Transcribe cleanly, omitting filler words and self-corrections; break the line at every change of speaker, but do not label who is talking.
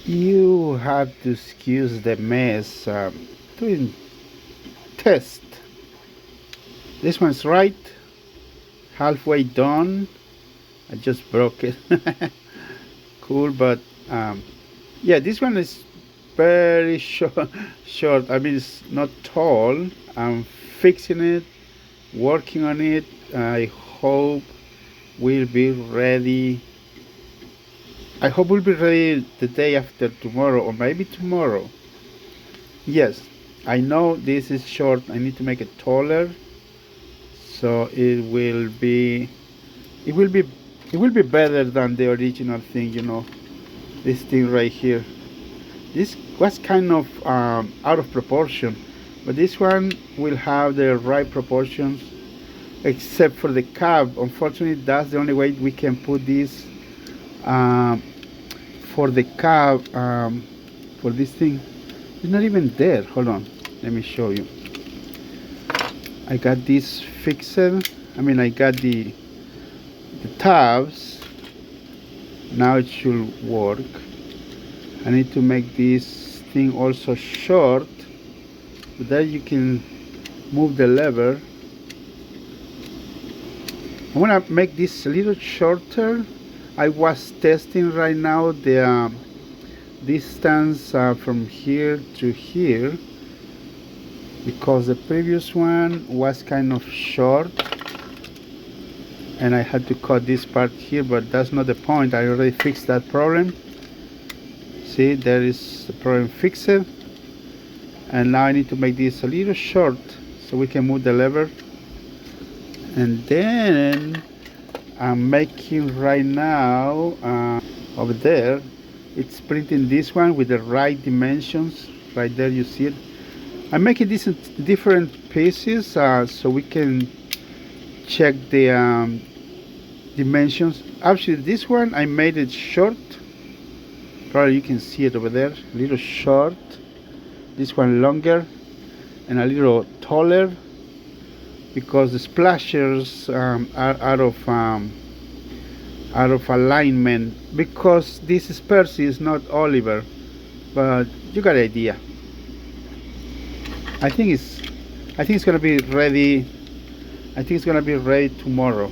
You have to excuse the mess. Doing test. This one's right. Halfway done. I just broke it. Cool, but um, yeah, this one is very short. Short. I mean, it's not tall. I'm fixing it, working on it. I hope we'll be ready. I hope we'll be ready the day after tomorrow, or maybe tomorrow. Yes, I know this is short. I need to make it taller, so it will be, it will be better than the original thing. This thing right here. This was kind of out of proportion, but this one will have the right proportions, except for the cab. Unfortunately, that's the only way we can put this um, for the cab. For this thing, it's not even there. Hold on, let me show you. I got this fixed. I got the tabs. Now it should work. I need to make this thing also short, so that you can move the lever. I want to make this a little shorter. I was testing right now the distance from here to here, because the previous one was kind of short and I had to cut this part here, but that's not the point. I already fixed that problem. See, there is the problem fixed, and now I need to make this a little short so we can move the lever. And then I'm making right now over there, it's printing this one with the right dimensions. Right there, you see it. I'm making this in different pieces so we can check the dimensions. Actually, this one I made it short. Probably you can see it over there, a little short. This one longer and a little taller, because the splashers are out of alignment, because this is Percy, is not Oliver, but you got the idea. I think it's gonna be ready. I think it's gonna be ready tomorrow.